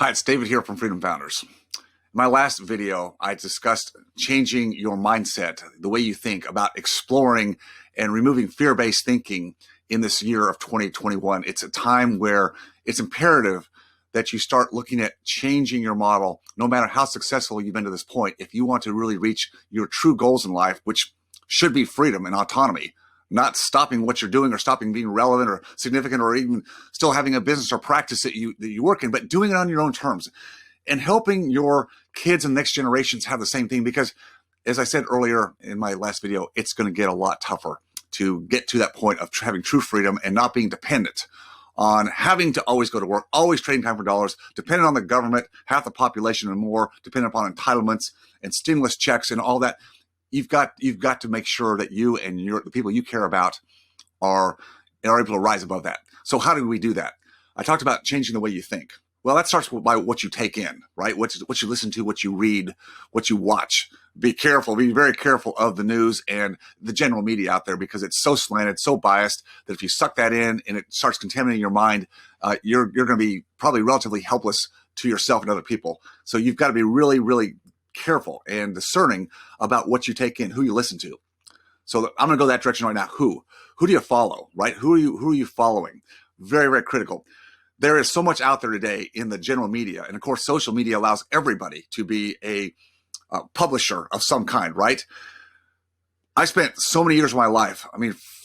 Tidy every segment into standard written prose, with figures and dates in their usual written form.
Hi, it's David here from Freedom Founders. In my last video, I discussed changing your mindset, the way you think about exploring and removing fear-based thinking in this year of 2021. It's a time where it's imperative that you start looking at changing your model, no matter how successful you've been to this point, if you want to really reach your true goals in life, which should be freedom and autonomy, not stopping what you're doing or stopping being relevant or significant or even still having a business or practice that you work in, but doing it on your own terms and helping your kids and next generations have the same thing. Because as I said earlier in my last video, it's going to get a lot tougher to get to that point of having true freedom and not being dependent on having to always go to work, always trading time for dollars, dependent on the government, half the population and more, dependent upon entitlements and stimulus checks and all that. You've got to make sure that you and the people you care about are able to rise above that. So how do we do that? I talked about changing the way you think. Well, that starts by what you take in, right? What you listen to, what you read, what you watch. Be careful, be very careful of the news and the general media out there, because it's so slanted, so biased that if you suck that in and it starts contaminating your mind, you're going to be probably relatively helpless to yourself and other people. So you've got to be really, really careful and discerning about what you take in, who you listen to. So I'm going to go that direction right now. Who do you follow, right? Who are you following? Very, very critical. There is so much out there today in the general media. And of course, social media allows everybody to be a publisher of some kind, right? I spent so many years of my life,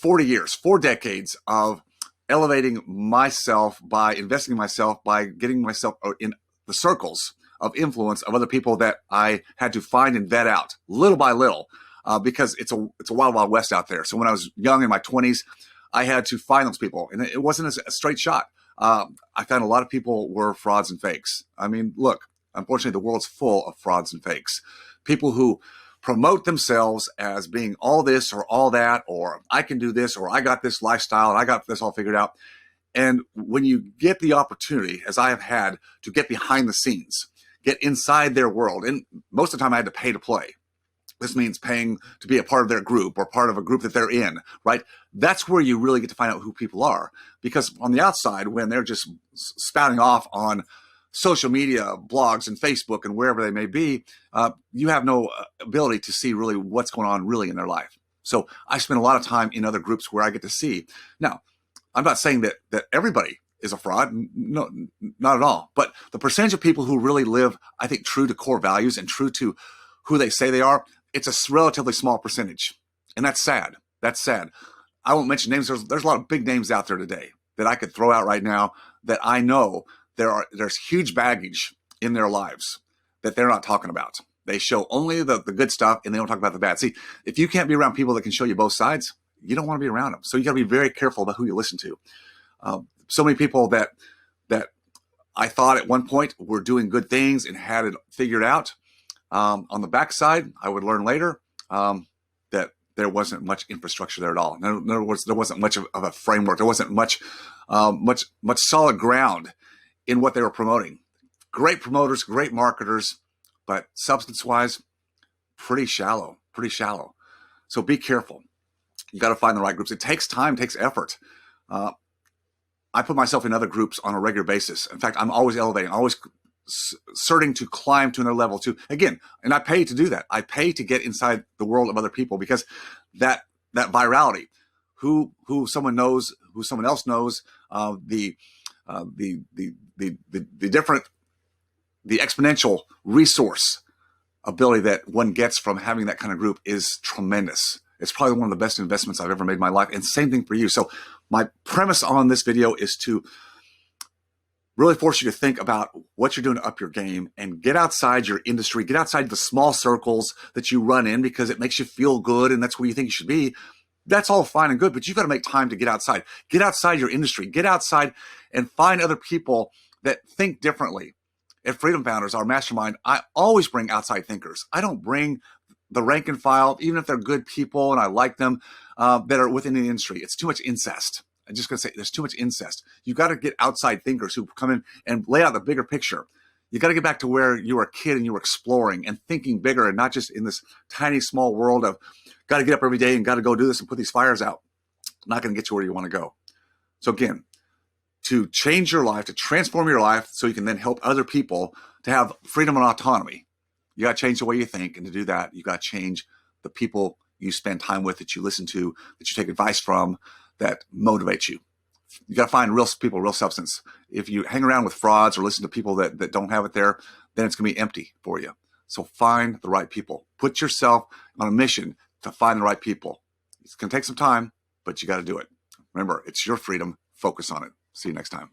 40 years, 4 decades of elevating myself by investing in myself, by getting myself in the circles of influence of other people that I had to find and vet out little by little, because it's a wild, wild west out there. So when I was young in my 20s, I had to find those people, and it wasn't a straight shot. I found a lot of people were frauds and fakes. Look, unfortunately, the world's full of frauds and fakes. People who promote themselves as being all this or all that, or I can do this, or I got this lifestyle and I got this all figured out. And when you get the opportunity, as I have had, to get behind the scenes, get inside their world, and most of the time I had to pay to play. This means paying to be a part of their group or part of a group that they're in, right? That's where you really get to find out who people are. Because on the outside, when they're just spouting off on social media, blogs and Facebook and wherever they may be, you have no ability to see really what's going on really in their life. So I spend a lot of time in other groups where I get to see. Now, I'm not saying that everybody is a fraud. No, not at all. But the percentage of people who really live, I think, true to core values and true to who they say they are, it's a relatively small percentage. And that's sad. That's sad. I won't mention names. There's a lot of big names out there today that I could throw out right now that I know there's huge baggage in their lives that they're not talking about. They show only the good stuff and they don't talk about the bad. See, if you can't be around people that can show you both sides, you don't want to be around them. So you got to be very careful about who you listen to. So many people that I thought at one point were doing good things and had it figured out. On the backside, I would learn later that there wasn't much infrastructure there at all. In other words, there wasn't much of a framework. There wasn't much solid ground in what they were promoting. Great promoters, great marketers, but substance-wise, pretty shallow. So be careful. You got to find the right groups. It takes time, takes effort. I put myself in other groups on a regular basis. In fact, I'm always elevating, always starting to climb to another level too. Again, and I pay to do that. I pay to get inside the world of other people, because that virality, who someone knows, who someone else knows, the exponential resource ability that one gets from having that kind of group is tremendous. It's probably one of the best investments I've ever made in my life. And same thing for you. So my premise on this video is to really force you to think about what you're doing to up your game and get outside your industry, get outside the small circles that you run in because it makes you feel good and that's where you think you should be. That's all fine and good, but you've got to make time to get outside. Get outside your industry. Get outside and find other people that think differently. At Freedom Founders, our mastermind, I always bring outside thinkers. I don't bring the rank and file, even if they're good people and I like them, that are within the industry. It's too much incest. I'm just going to say there's too much incest. You've got to get outside thinkers who come in and lay out the bigger picture. You got to get back to where you were a kid and you were exploring and thinking bigger and not just in this tiny, small world of got to get up every day and got to go do this and put these fires out. Not going to get you where you want to go. So again, to change your life, to transform your life so you can then help other people to have freedom and autonomy. You got to change the way you think. And to do that, you got to change the people you spend time with, that you listen to, that you take advice from, that motivate you. You got to find real people, real substance. If you hang around with frauds or listen to people that don't have it there, then it's going to be empty for you. So find the right people. Put yourself on a mission to find the right people. It's going to take some time, but you got to do it. Remember, it's your freedom. Focus on it. See you next time.